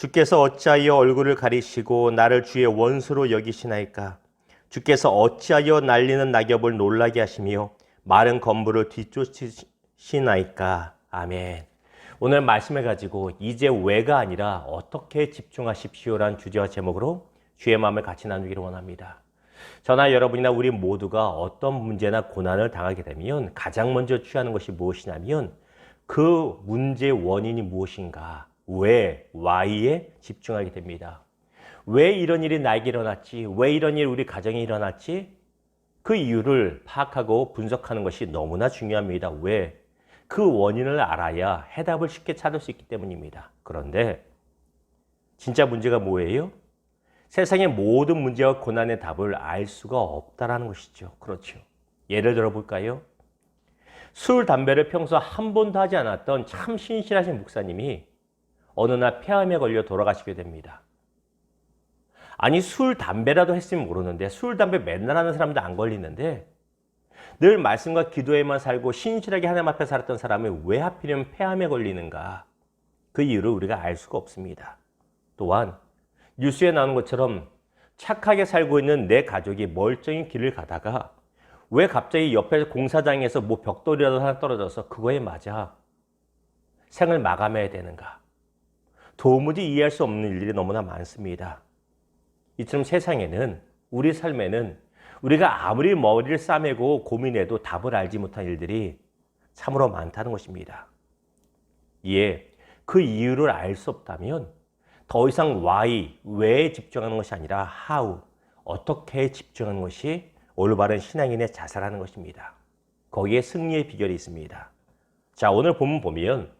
주께서 어찌하여 얼굴을 가리시고 나를 주의 원수로 여기시나이까? 주께서 어찌하여 날리는 낙엽을 놀라게 하시며 마른 건물을 뒤쫓으시나이까? 아멘. 오늘 말씀을 가지고 이제 왜가 아니라 어떻게 집중하십시오라는 주제와 제목으로 주의 마음을 같이 나누기를 원합니다. 저나 여러분이나 우리 모두가 어떤 문제나 고난을 당하게 되면 가장 먼저 취하는 것이 무엇이냐면 그 문제의 원인이 무엇인가, 왜, why에 집중하게 됩니다. 왜 이런 일이 나에게 일어났지? 왜 이런 일이 우리 가정에 일어났지? 그 이유를 파악하고 분석하는 것이 너무나 중요합니다. 왜? 그 원인을 알아야 해답을 쉽게 찾을 수 있기 때문입니다. 그런데 진짜 문제가 뭐예요? 세상의 모든 문제와 고난의 답을 알 수가 없다는 것이죠. 그렇죠. 예를 들어 볼까요? 술, 담배를 평소 한 번도 하지 않았던 참 신실하신 목사님이 어느 날 폐암에 걸려 돌아가시게 됩니다. 아니 술, 담배라도 했으면 모르는데 술, 담배 맨날 하는 사람도 안 걸리는데 늘 말씀과 기도에만 살고 신실하게 하나님 앞에 살았던 사람이 왜 하필이면 폐암에 걸리는가? 그 이유를 우리가 알 수가 없습니다. 또한 뉴스에 나오는 것처럼 착하게 살고 있는 내 가족이 멀쩡히 길을 가다가 왜 갑자기 옆에 공사장에서 뭐 벽돌이라도 하나 떨어져서 그거에 맞아 생을 마감해야 되는가? 도무지 이해할 수 없는 일들이 너무나 많습니다. 이처럼 세상에는, 우리 삶에는 우리가 아무리 머리를 싸매고 고민해도 답을 알지 못한 일들이 참으로 많다는 것입니다. 이에 그 이유를 알 수 없다면 더 이상 why, 왜에 집중하는 것이 아니라 how, 어떻게 집중하는 것이 올바른 신앙인의 자세라는 것입니다. 거기에 승리의 비결이 있습니다. 자, 오늘 본문 보면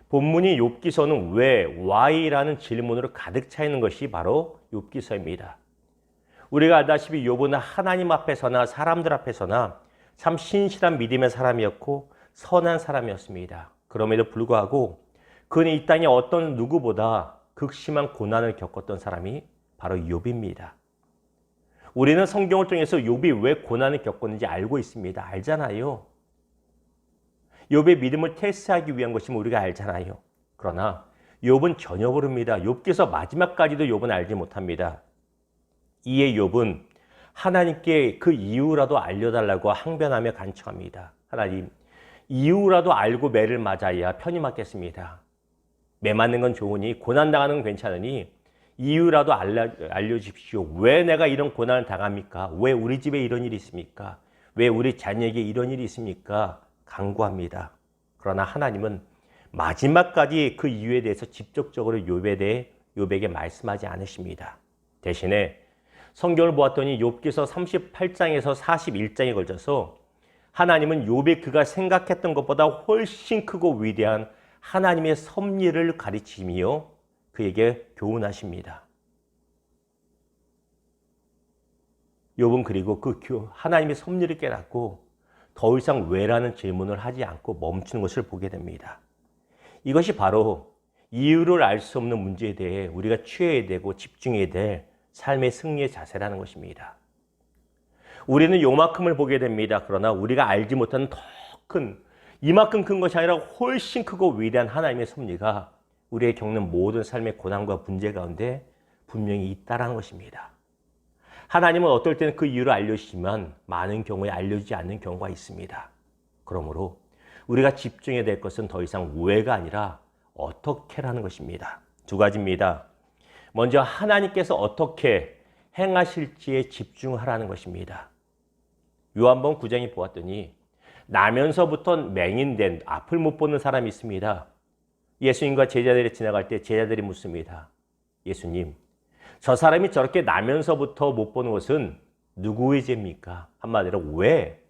본문이 욥기서는 왜, why라는 질문으로 가득 차 있는 것이 바로 욥기서입니다. 우리가 알다시피 욥은 하나님 앞에서나 사람들 앞에서나 참 신실한 믿음의 사람이었고 선한 사람이었습니다. 그럼에도 불구하고 그는 이 땅에 어떤 누구보다 극심한 고난을 겪었던 사람이 바로 욥입니다. 우리는 성경을 통해서 욥이 왜 고난을 겪었는지 알고 있습니다. 알잖아요. 욥의 믿음을 테스트하기 위한 것이면 우리가 알잖아요. 그러나 욥은 전혀 모릅니다. 욥기서 마지막까지도 욥은 알지 못합니다. 이에 욥은 하나님께 그 이유라도 알려달라고 항변하며 간청합니다. 하나님, 이유라도 알고 매를 맞아야 편히 맞겠습니다. 매 맞는 건 좋으니 고난당하는 건 괜찮으니 이유라도 알려주십시오. 왜 내가 이런 고난을 당합니까? 왜 우리 집에 이런 일이 있습니까? 왜 우리 자녀에게 이런 일이 있습니까? 간구합니다. 그러나 하나님은 마지막까지 그 이유에 대해서 직접적으로 욥에게 말씀하지 않으십니다. 대신에 성경을 보았더니 욥기서 38장에서 41장에 걸쳐서 하나님은 욥이 그가 생각했던 것보다 훨씬 크고 위대한 하나님의 섭리를 가르치며 그에게 교훈하십니다. 욥은 그리고 그 하나님의 섭리를 깨닫고 더 이상 왜라는 질문을 하지 않고 멈추는 것을 보게 됩니다. 이것이 바로 이유를 알 수 없는 문제에 대해 우리가 취해야 되고 집중해야 될 삶의 승리의 자세라는 것입니다. 우리는 요만큼을 보게 됩니다. 그러나 우리가 알지 못하는 더 큰, 이만큼 큰 것이 아니라 훨씬 크고 위대한 하나님의 섭리가 우리의 겪는 모든 삶의 고난과 문제 가운데 분명히 있다는 것입니다. 하나님은 어떨 때는 그 이유를 알려주시지만 많은 경우에 알려주지 않는 경우가 있습니다. 그러므로 우리가 집중해야 될 것은 더 이상 왜가 아니라 어떻게라는 것입니다. 두 가지입니다. 먼저 하나님께서 어떻게 행하실지에 집중하라는 것입니다. 요한복음 9장에 보았더니 나면서부터 맹인된 앞을 못 보는 사람이 있습니다. 예수님과 제자들이 지나갈 때 제자들이 묻습니다. 예수님, 저 사람이 저렇게 나면서부터 못 보는 것은 누구의 죄입니까? 한마디로 왜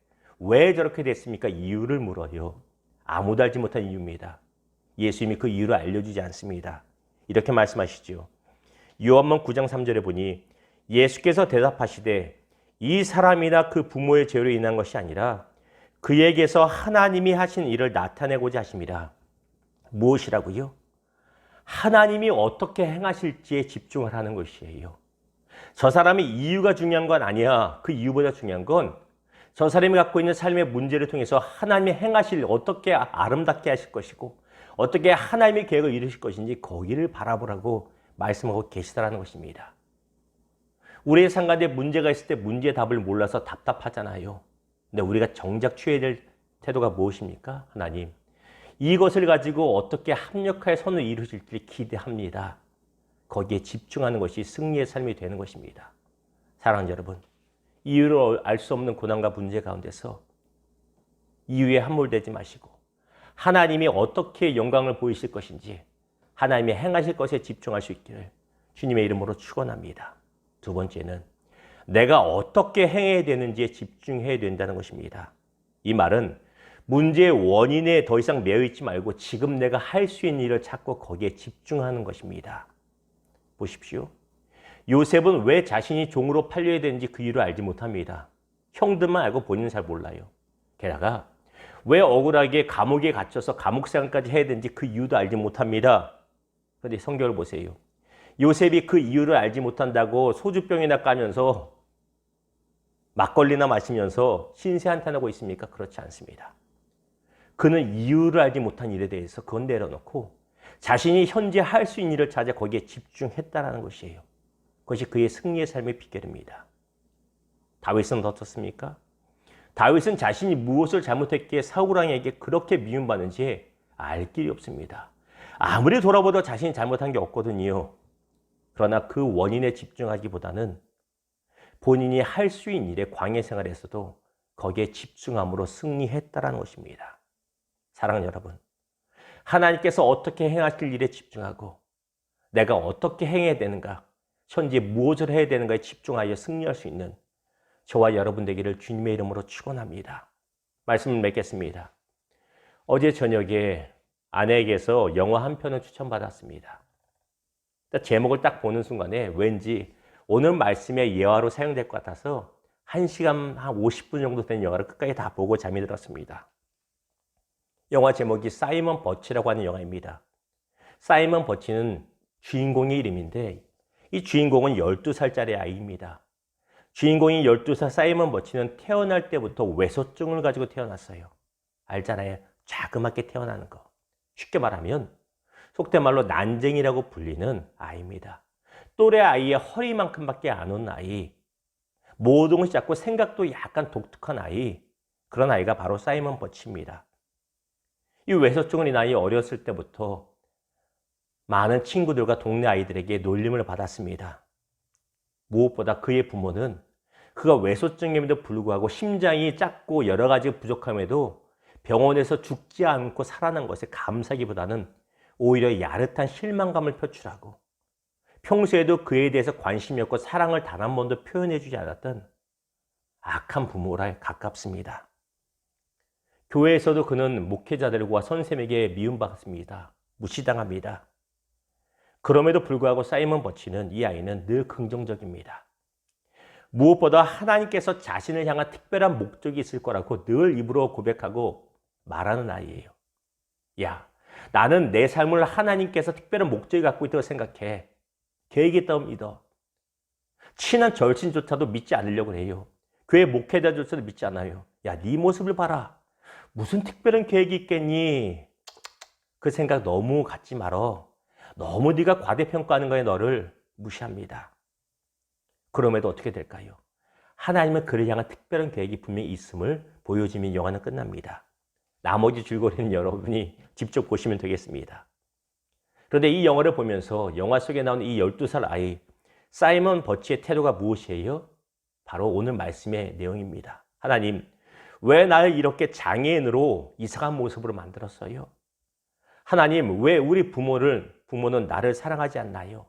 저렇게 됐습니까? 이유를 물어요. 아무도 알지 못한 이유입니다. 예수님이 그 이유를 알려주지 않습니다. 이렇게 말씀하시죠. 요한복음 9장 3절에 보니 예수께서 대답하시되 이 사람이나 그 부모의 죄로 인한 것이 아니라 그에게서 하나님이 하신 일을 나타내고자 하심이라. 무엇이라고요? 하나님이 어떻게 행하실지에 집중을 하는 것이에요. 저 사람의 이유가 중요한 건 아니야. 그 이유보다 중요한 건 저 사람이 갖고 있는 삶의 문제를 통해서 하나님이 행하실, 어떻게 아름답게 하실 것이고 어떻게 하나님의 계획을 이루실 것인지 거기를 바라보라고 말씀하고 계시다라는 것입니다. 우리의 상관에 문제가 있을 때 문제의 답을 몰라서 답답하잖아요. 근데 우리가 정작 취해야 될 태도가 무엇입니까? 하나님, 이것을 가지고 어떻게 합력하여 선을 이루실지 기대합니다. 거기에 집중하는 것이 승리의 삶이 되는 것입니다. 사랑하는 여러분, 이유를 알 수 없는 고난과 문제 가운데서 이유에 함몰되지 마시고 하나님이 어떻게 영광을 보이실 것인지 하나님이 행하실 것에 집중할 수 있기를 주님의 이름으로 축원합니다. 두 번째는 내가 어떻게 행해야 되는지에 집중해야 된다는 것입니다. 이 말은 문제의 원인에 더 이상 매여 있지 말고 지금 내가 할 수 있는 일을 찾고 거기에 집중하는 것입니다. 보십시오. 요셉은 왜 자신이 종으로 팔려야 되는지 그 이유를 알지 못합니다. 형들만 알고 본인은 잘 몰라요. 게다가 왜 억울하게 감옥에 갇혀서 감옥 생활까지 해야 되는지 그 이유도 알지 못합니다. 그런데 성경을 보세요. 요셉이 그 이유를 알지 못한다고 소주병이나 까면서 막걸리나 마시면서 신세 한탄하고 있습니까? 그렇지 않습니다. 그는 이유를 알지 못한 일에 대해서 그건 내려놓고 자신이 현재 할 수 있는 일을 찾아 거기에 집중했다는 것이에요. 그것이 그의 승리의 삶의 비결입니다. 다윗은 어떻습니까? 다윗은 자신이 무엇을 잘못했기에 사울왕에게 그렇게 미움받는지 알 길이 없습니다. 아무리 돌아보도 자신이 잘못한 게 없거든요. 그러나 그 원인에 집중하기보다는 본인이 할 수 있는 일에 광야 생활에서도 거기에 집중함으로 승리했다는 것입니다. 사랑하는 여러분, 하나님께서 어떻게 행하실 일에 집중하고 내가 어떻게 행해야 되는가, 현재 무엇을 해야 되는가에 집중하여 승리할 수 있는 저와 여러분 되기를 주님의 이름으로 축원합니다. 말씀을 맺겠습니다. 어제 저녁에 아내에게서 영화 한 편을 추천받았습니다. 제목을 딱 보는 순간에 왠지 오늘 말씀의 예화로 사용될 것 같아서 1시간 한 50분 정도 된 영화를 끝까지 다 보고 잠이 들었습니다. 영화 제목이 사이먼 버치라고 하는 영화입니다. 사이먼 버치는 주인공의 이름인데 이 주인공은 12살짜리 아이입니다. 주인공인 12살 사이먼 버치는 태어날 때부터 외소증을 가지고 태어났어요. 알잖아요. 자그맣게 태어나는 거. 쉽게 말하면 속된 말로 난쟁이라고 불리는 아이입니다. 또래 아이의 허리만큼밖에 안 온 아이. 모든 것이 작고 생각도 약간 독특한 아이. 그런 아이가 바로 사이먼 버치입니다. 이 외소증은 이 나이 어렸을 때부터 많은 친구들과 동네 아이들에게 놀림을 받았습니다. 무엇보다 그의 부모는 그가 외소증임에도 불구하고 심장이 작고 여러 가지 부족함에도 병원에서 죽지 않고 살아난 것에 감사하기보다는 오히려 야릇한 실망감을 표출하고 평소에도 그에 대해서 관심이 없고 사랑을 단 한 번도 표현해주지 않았던 악한 부모라 가깝습니다. 교회에서도 그는 목회자들과 선생님에게 미움받습니다. 무시당합니다. 그럼에도 불구하고 사이먼 버치는 이 아이는 늘 긍정적입니다. 무엇보다 하나님께서 자신을 향한 특별한 목적이 있을 거라고 늘 입으로 고백하고 말하는 아이예요. 야, 나는 내 삶을 하나님께서 특별한 목적이 갖고 있다고 생각해. 계획이 있다고 믿어. 친한 절친조차도 믿지 않으려고 해요. 교회 목회자조차도 믿지 않아요. 야, 네 모습을 봐라. 무슨 특별한 계획이 있겠니? 그 생각 너무 갖지 말어. 너무 네가 과대평가하는 거에 너를 무시합니다. 그럼에도 어떻게 될까요? 하나님은 그를 향한 특별한 계획이 분명히 있음을 보여주면 영화는 끝납니다. 나머지 줄거리는 여러분이 직접 보시면 되겠습니다. 그런데 이 영화를 보면서 영화 속에 나오는 이 12살 아이 사이먼 버치의 태도가 무엇이에요? 바로 오늘 말씀의 내용입니다. 하나님, 왜 나를 이렇게 장애인으로 이상한 모습으로 만들었어요? 하나님, 왜 우리 부모는 나를 사랑하지 않나요?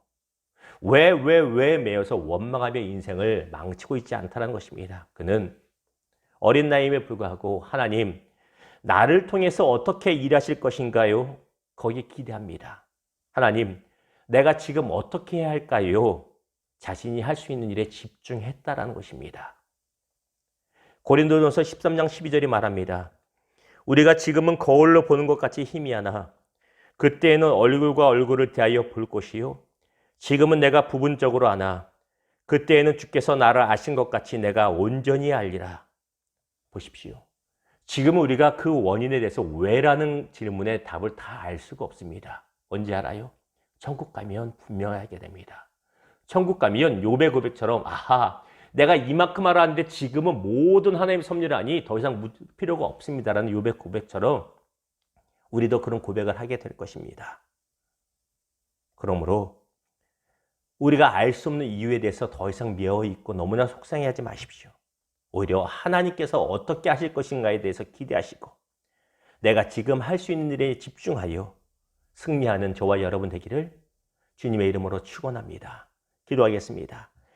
왜 매여서 원망하며 인생을 망치고 있지 않다는 것입니다. 그는 어린 나이임에 불구하고 하나님, 나를 통해서 어떻게 일하실 것인가요? 거기에 기대합니다. 하나님, 내가 지금 어떻게 해야 할까요? 자신이 할 수 있는 일에 집중했다라는 것입니다. 고린도전서 13장 12절이 말합니다. 우리가 지금은 거울로 보는 것 같이 희미하나 그때에는 얼굴과 얼굴을 대하여 볼 것이요 지금은 내가 부분적으로 아나 그때에는 주께서 나를 아신 것 같이 내가 온전히 알리라. 보십시오. 지금 우리가 그 원인에 대해서 왜라는 질문에 답을 다 알 수가 없습니다. 언제 알아요? 천국 가면 분명히 하게 됩니다. 천국 가면 욥의 고백처럼 아하, 내가 이만큼 알았는데 지금은 모든 하나님의 섭리를 아니 더 이상 묻을 필요가 없습니다라는 욥의 고백처럼 우리도 그런 고백을 하게 될 것입니다. 그러므로 우리가 알 수 없는 이유에 대해서 더 이상 미워 있고 너무나 속상해하지 마십시오. 오히려 하나님께서 어떻게 하실 것인가에 대해서 기대하시고 내가 지금 할 수 있는 일에 집중하여 승리하는 저와 여러분 되기를 주님의 이름으로 축원합니다. 기도하겠습니다.